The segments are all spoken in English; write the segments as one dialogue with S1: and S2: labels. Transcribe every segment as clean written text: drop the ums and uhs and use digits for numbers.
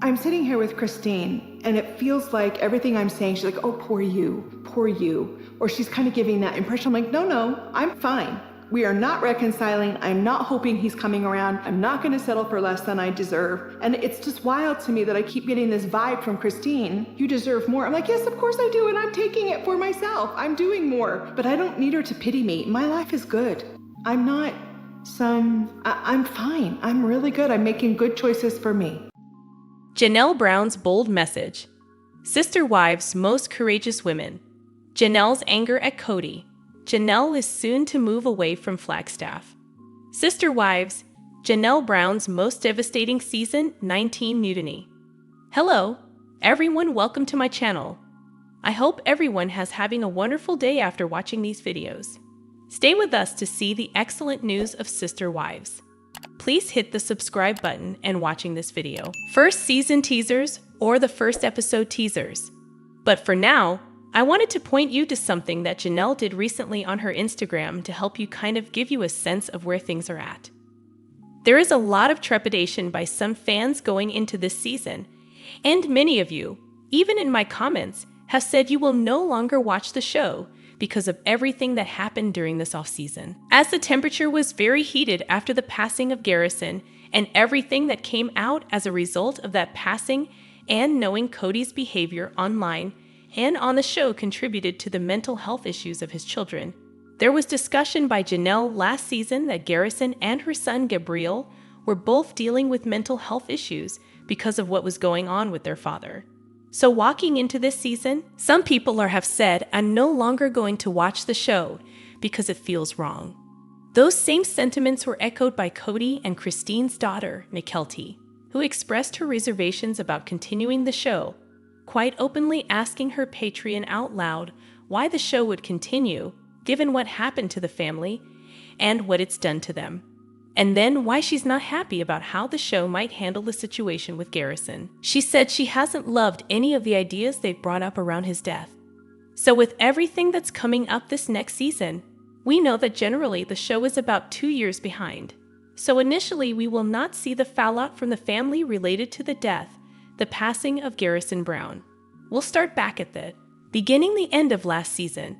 S1: I'm sitting here with Christine, and it feels like everything I'm saying, she's like, oh, poor you, poor you. Or she's kind of giving that impression. I'm like, no, I'm fine. We are not reconciling. I'm not hoping he's coming around. I'm not going to settle for less than I deserve. And it's just wild to me that I keep getting this vibe from Christine. You deserve more. I'm like, yes, of course I do. And I'm taking it for myself. I'm doing more. But I don't need her to pity me. My life is good. I'm not I'm fine. I'm really good. I'm making good choices for me.
S2: Janelle Brown's bold message. Sister wives, most courageous women. Janelle's anger at Kody. Janelle is soon to move away from Flagstaff. Sister wives, Janelle Brown's most devastating season 19 mutiny. Hello, everyone, welcome to my channel. I hope everyone has having a wonderful day after watching these videos. Stay with us to see the excellent news of Sister Wives. Please hit the subscribe button and watching this video. First season teasers or the first episode teasers. But for now, I wanted to point you to something that Janelle did recently on her Instagram to help you kind of give you a sense of where things are at. There is a lot of trepidation by some fans going into this season, and many of you, even in my comments, have said you will no longer watch the show because of everything that happened during this off-season. As the temperature was very heated after the passing of Garrison and everything that came out as a result of that passing, and knowing Kody's behavior online and on the show contributed to the mental health issues of his children, there was discussion by Janelle last season that Garrison and her son Gabriel were both dealing with mental health issues because of what was going on with their father. So walking into this season, some people have said, I'm no longer going to watch the show because it feels wrong. Those same sentiments were echoed by Kody and Christine's daughter, Mykelti, who expressed her reservations about continuing the show, quite openly asking her Patreon out loud why the show would continue, given what happened to the family and what it's done to them. And then why she's not happy about how the show might handle the situation with Garrison. She said she hasn't loved any of the ideas they've brought up around his death. So with everything that's coming up this next season, we know that generally the show is about 2 years behind. So initially we will not see the fallout from the family related to the death, the passing of Garrison Brown. We'll start back at the beginning, the end of last season,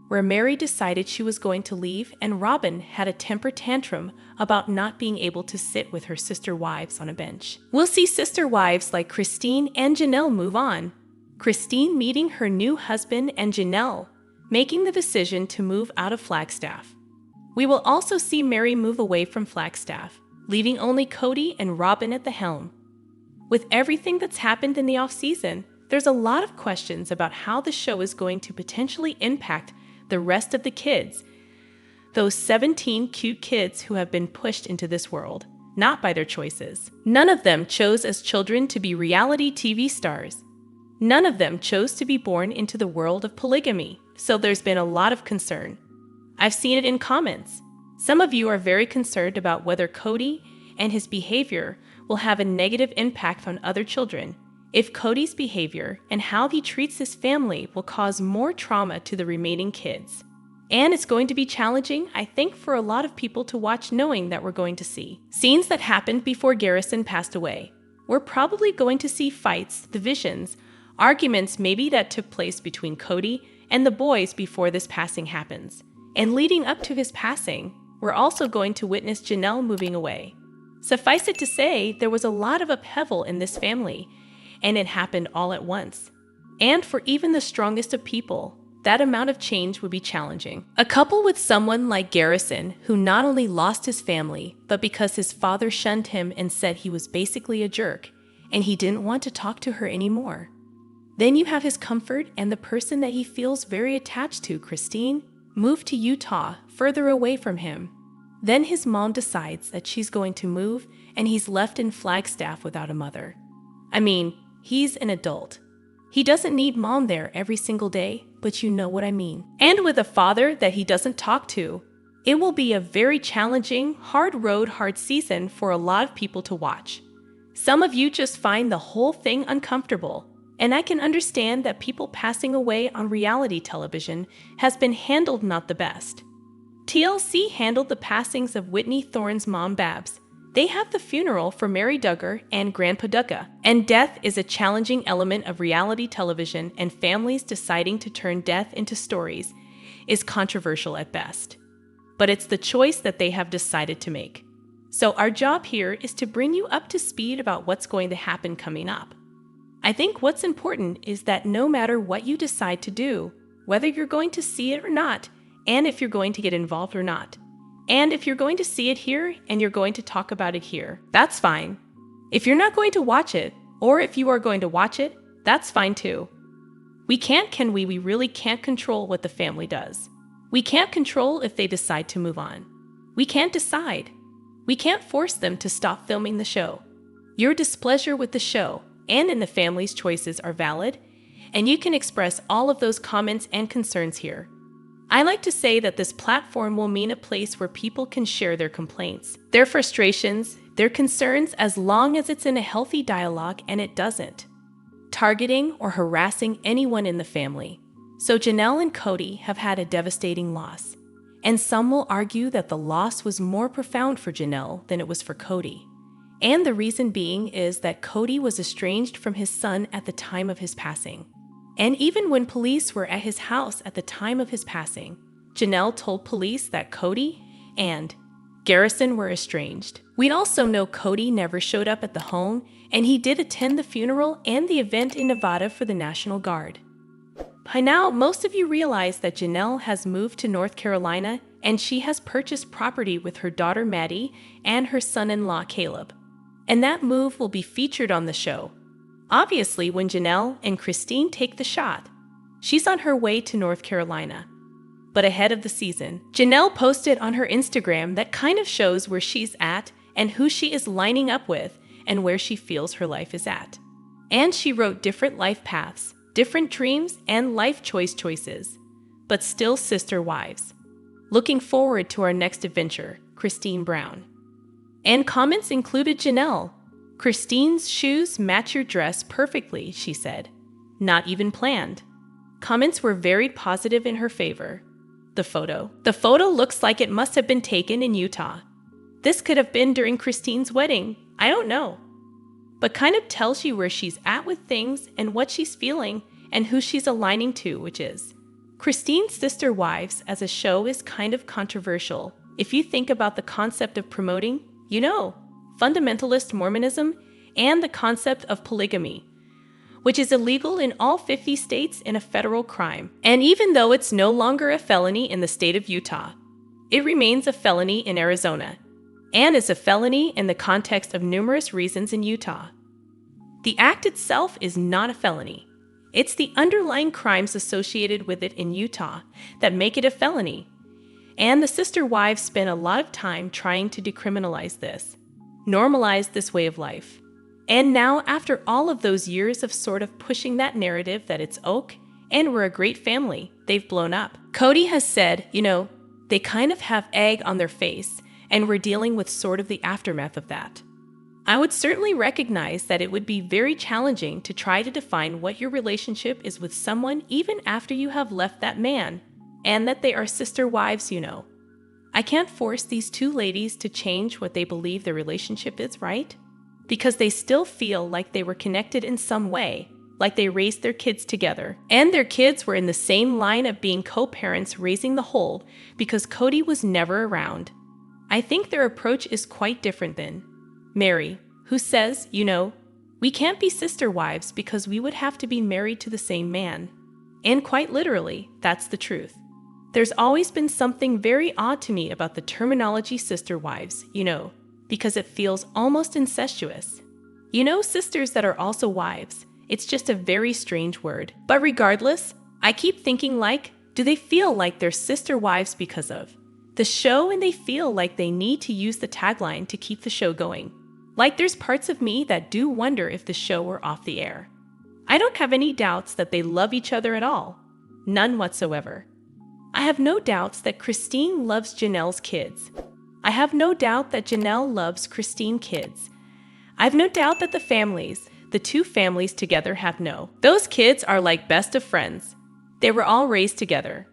S2: where Meri decided she was going to leave and Robyn had a temper tantrum about not being able to sit with her sister wives on a bench. We'll see sister wives like Christine and Janelle move on. Christine meeting her new husband and Janelle making the decision to move out of Flagstaff. We will also see Meri move away from Flagstaff, leaving only Kody and Robyn at the helm. With everything that's happened in the off-season, there's a lot of questions about how the show is going to potentially impact the rest of the kids, those 17 cute kids who have been pushed into this world, not by their choices. None of them chose as children to be reality TV stars. None of them chose to be born into the world of polygamy, so there's been a lot of concern. I've seen it in comments. Some of you are very concerned about whether Kody and his behavior will have a negative impact on other children, if Kody's behavior and how he treats his family will cause more trauma to the remaining kids. And it's going to be challenging, I think, for a lot of people to watch knowing that we're going to see scenes that happened before Garrison passed away. We're probably going to see fights, divisions, arguments maybe that took place between Kody and the boys before this passing happens. And leading up to his passing, we're also going to witness Janelle moving away. Suffice it to say, there was a lot of upheaval in this family, and it happened all at once. And for even the strongest of people, that amount of change would be challenging. A couple with someone like Garrison, who not only lost his family, but because his father shunned him and said he was basically a jerk, and he didn't want to talk to her anymore. Then you have his comfort and the person that he feels very attached to, Christine, moved to Utah, further away from him. Then his mom decides that she's going to move, and he's left in Flagstaff without a mother. I mean, he's an adult. He doesn't need mom there every single day, but you know what I mean. And with a father that he doesn't talk to, it will be a very challenging, hard season for a lot of people to watch. Some of you just find the whole thing uncomfortable, and I can understand that people passing away on reality television has been handled not the best. TLC handled the passings of Whitney Thorne's mom Babs, They have the funeral for Meri Duggar and Grandpa Duggar, and death is a challenging element of reality television, and families deciding to turn death into stories is controversial at best. But it's the choice that they have decided to make. So our job here is to bring you up to speed about what's going to happen coming up. I think what's important is that no matter what you decide to do, whether you're going to see it or not, and if you're going to get involved or not, and if you're going to see it here and you're going to talk about it here, that's fine. If you're not going to watch it, or if you are going to watch it, that's fine too. We really can't control what the family does. We can't control if they decide to move on. We can't decide. We can't force them to stop filming the show. Your displeasure with the show and in the family's choices are valid, and you can express all of those comments and concerns here. I like to say that this platform will mean a place where people can share their complaints, their frustrations, their concerns, as long as it's in a healthy dialogue and it doesn't targeting or harassing anyone in the family. So Janelle and Kody have had a devastating loss, and some will argue that the loss was more profound for Janelle than it was for Kody. And the reason being is that Kody was estranged from his son at the time of his passing. And even when police were at his house at the time of his passing, Janelle told police that Kody and Garrison were estranged. We'd also know Kody never showed up at the home, and he did attend the funeral and the event in Nevada for the National Guard. By now, most of you realize that Janelle has moved to North Carolina, and she has purchased property with her daughter Maddie and her son-in-law Caleb. And that move will be featured on the show. Obviously, when Janelle and Christine take the shot, she's on her way to North Carolina. But ahead of the season, Janelle posted on her Instagram that kind of shows where she's at and who she is lining up with and where she feels her life is at. And she wrote different life paths, different dreams, and life choices, but still sister wives. Looking forward to our next adventure, Christine Brown. And comments included Janelle. Christine's shoes match your dress perfectly, she said. Not even planned. Comments were very positive in her favor. The photo looks like it must have been taken in Utah. This could have been during Christine's wedding. I don't know. But kind of tells you where she's at with things and what she's feeling and who she's aligning to, which is. Christine's Sister Wives as a show is kind of controversial. If you think about the concept of promoting, fundamentalist Mormonism and the concept of polygamy, which is illegal in all 50 states and a federal crime. And even though it's no longer a felony in the state of Utah, it remains a felony in Arizona, and is a felony in the context of numerous reasons in Utah. The act itself is not a felony. It's the underlying crimes associated with it in Utah that make it a felony. And the sister wives spent a lot of time trying to decriminalize this, normalize this way of life. And now, after all of those years of sort of pushing that narrative that it's oak and we're a great family, they've blown up. Kody has said, they kind of have egg on their face, and we're dealing with sort of the aftermath of that. I would certainly recognize that it would be very challenging to try to define what your relationship is with someone even after you have left that man, and that they are sister wives, I can't force these two ladies to change what they believe their relationship is, right? Because they still feel like they were connected in some way, like they raised their kids together, and their kids were in the same line of being co-parents raising the whole because Kody was never around. I think their approach is quite different than Meri, who says, we can't be sister wives because we would have to be married to the same man. And quite literally, that's the truth. There's always been something very odd to me about the terminology sister wives, because it feels almost incestuous. Sisters that are also wives. It's just a very strange word. But regardless, I keep thinking do they feel like they're sister wives because of the show, and they feel like they need to use the tagline to keep the show going? There's parts of me that do wonder if the show were off the air. I don't have any doubts that they love each other at all. None whatsoever. I have no doubts that Christine loves Janelle's kids. I have no doubt that Janelle loves Christine's kids. I have no doubt that the two families together those kids are like best of friends. They were all raised together.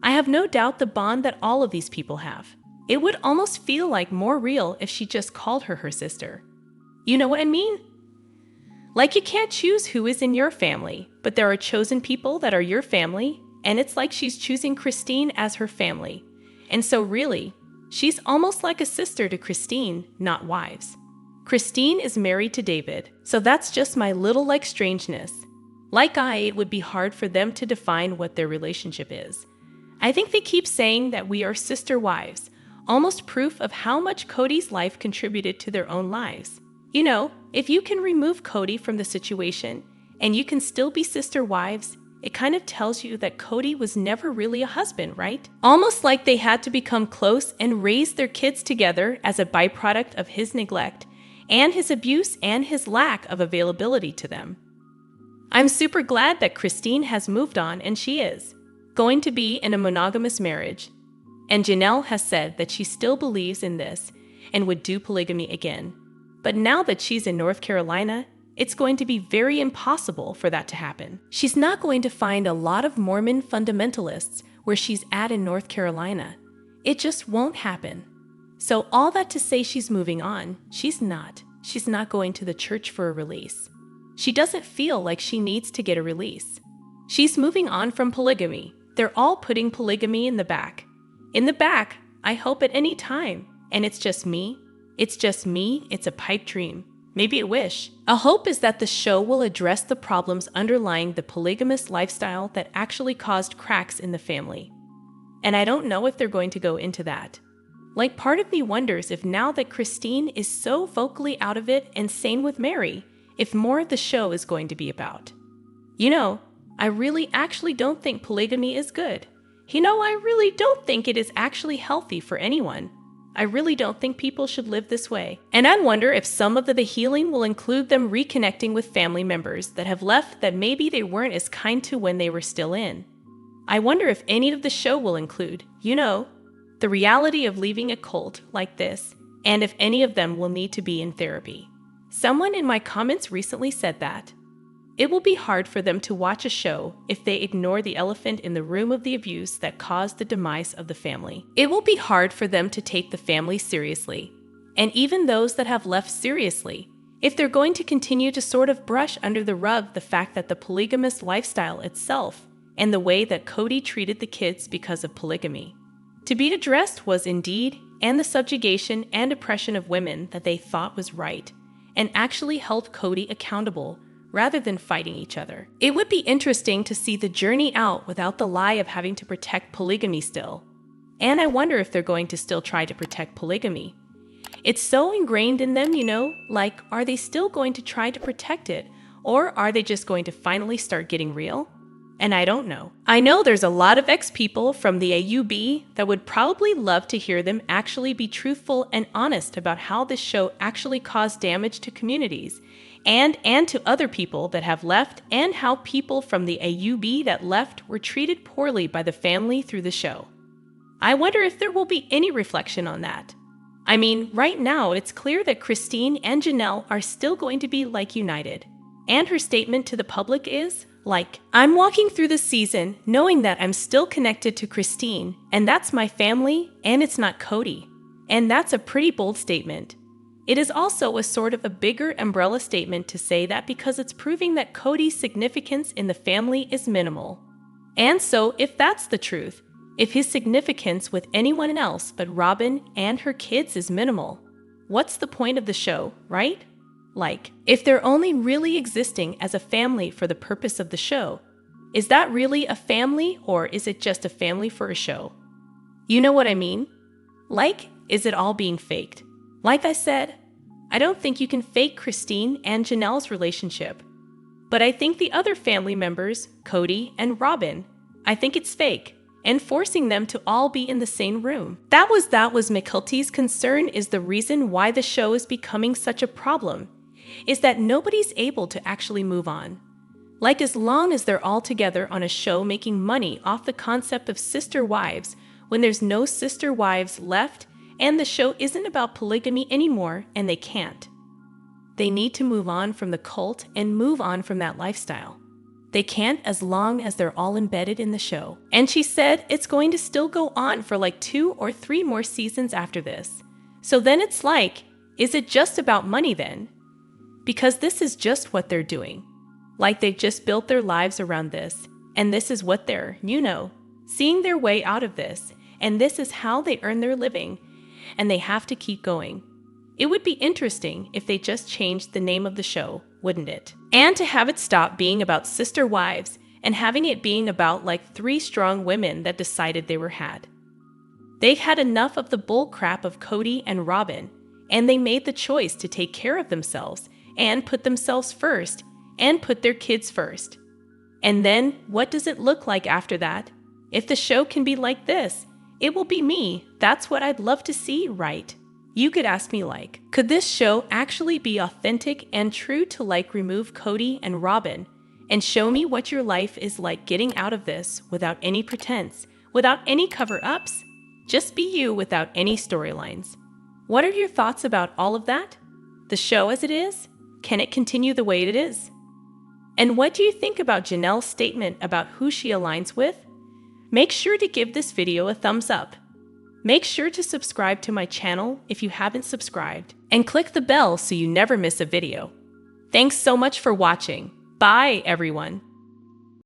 S2: I have no doubt the bond that all of these people have. It would almost feel like more real if she just called her sister. You know what I mean? Like you can't choose who is in your family, but there are chosen people that are your family, and it's like she's choosing Christine as her family. And so really, she's almost like a sister to Christine, not wives. Christine is married to David, so that's just my little like strangeness. It would be hard for them to define what their relationship is. I think they keep saying that we are sister wives, almost proof of how much Kody's life contributed to their own lives. You know, if you can remove Kody from the situation and you can still be sister wives, it kind of tells you that Kody was never really a husband, right? Almost like they had to become close and raise their kids together as a byproduct of his neglect and his abuse and his lack of availability to them. I'm super glad that Christine has moved on and she is going to be in a monogamous marriage. And Janelle has said that she still believes in this and would do polygamy again. But now that she's in North Carolina, it's going to be very impossible for that to happen. She's not going to find a lot of Mormon fundamentalists where she's at in North Carolina. It just won't happen. So all that to say she's moving on, she's not. She's not going to the church for a release. She doesn't feel like she needs to get a release. She's moving on from polygamy. They're all putting polygamy in the back. In the back, I hope at any time. And it's just me. It's just me. It's a pipe dream. Maybe a wish. A hope is that the show will address the problems underlying the polygamous lifestyle that actually caused cracks in the family. And I don't know if they're going to go into that. Like, part of me wonders if now that Christine is so vocally out of it and sane with Meri, if more of the show is going to be about. You know, I really actually don't think polygamy is good. You know, I really don't think it is actually healthy for anyone. I really don't think people should live this way. And I wonder if some of the healing will include them reconnecting with family members that have left that maybe they weren't as kind to when they were still in. I wonder if any of the show will include, you know, the reality of leaving a cult like this, and if any of them will need to be in therapy. Someone in my comments recently said that it will be hard for them to watch a show if they ignore the elephant in the room of the abuse that caused the demise of the family. It will be hard for them to take the family seriously, and even those that have left seriously, if they're going to continue to sort of brush under the rug the fact that the polygamous lifestyle itself and the way that Kody treated the kids because of polygamy. To be addressed was indeed, and the subjugation and oppression of women that they thought was right, and actually held Kody accountable rather than fighting each other. It would be interesting to see the journey out without the lie of having to protect polygamy still. And I wonder if they're going to still try to protect polygamy. It's so ingrained in them, you know, like, are they still going to try to protect it? Or are they just going to finally start getting real? And I don't know. I know there's a lot of ex-people from the AUB that would probably love to hear them actually be truthful and honest about how this show actually caused damage to communities and to other people that have left, and how people from the AUB that left were treated poorly by the family through the show. I wonder if there will be any reflection on that. I mean, right now it's clear that Christine and Janelle are still going to be like united. And her statement to the public is, like, I'm walking through the season knowing that I'm still connected to Christine, and that's my family, and it's not Kody. And that's a pretty bold statement. It is also a sort of a bigger umbrella statement to say that because it's proving that Kody's significance in the family is minimal. And so, if that's the truth, if his significance with anyone else but Robyn and her kids is minimal, what's the point of the show, right? Like, if they're only really existing as a family for the purpose of the show, is that really a family, or is it just a family for a show? You know what I mean? Like, is it all being faked? Like I said, I don't think you can fake Christine and Janelle's relationship. But I think the other family members, Kody and Robyn, I think it's fake, and forcing them to all be in the same room. That was McKelty's concern, is the reason why the show is becoming such a problem, is that nobody's able to actually move on. Like, as long as they're all together on a show making money off the concept of sister wives, when there's no sister wives left, and the show isn't about polygamy anymore, and they can't. They need to move on from the cult and move on from that lifestyle. They can't as long as they're all embedded in the show. And she said it's going to still go on for like 2 or 3 more seasons after this. So then it's like, is it just about money then? Because this is just what they're doing. Like they've just built their lives around this, and this is what they're, seeing their way out of this, and this is how they earn their living, and they have to keep going. It would be interesting if they just changed the name of the show, wouldn't it? And to have it stop being about sister wives and having it being about like 3 strong women that decided they were had. They had enough of the bull crap of Kody and Robyn, and they made the choice to take care of themselves and put themselves first and put their kids first. And then what does it look like after that? If the show can be like this, it will be me. That's what I'd love to see, right? You could ask me like, could this show actually be authentic and true to like remove Kody and Robyn and show me what your life is like getting out of this without any pretense, without any cover-ups? Just be you without any storylines. What are your thoughts about all of that? The show as it is? Can it continue the way it is? And what do you think about Janelle's statement about who she aligns with? Make sure to give this video a thumbs up. Make sure to subscribe to my channel if you haven't subscribed, and click the bell so you never miss a video. Thanks so much for watching. Bye, everyone.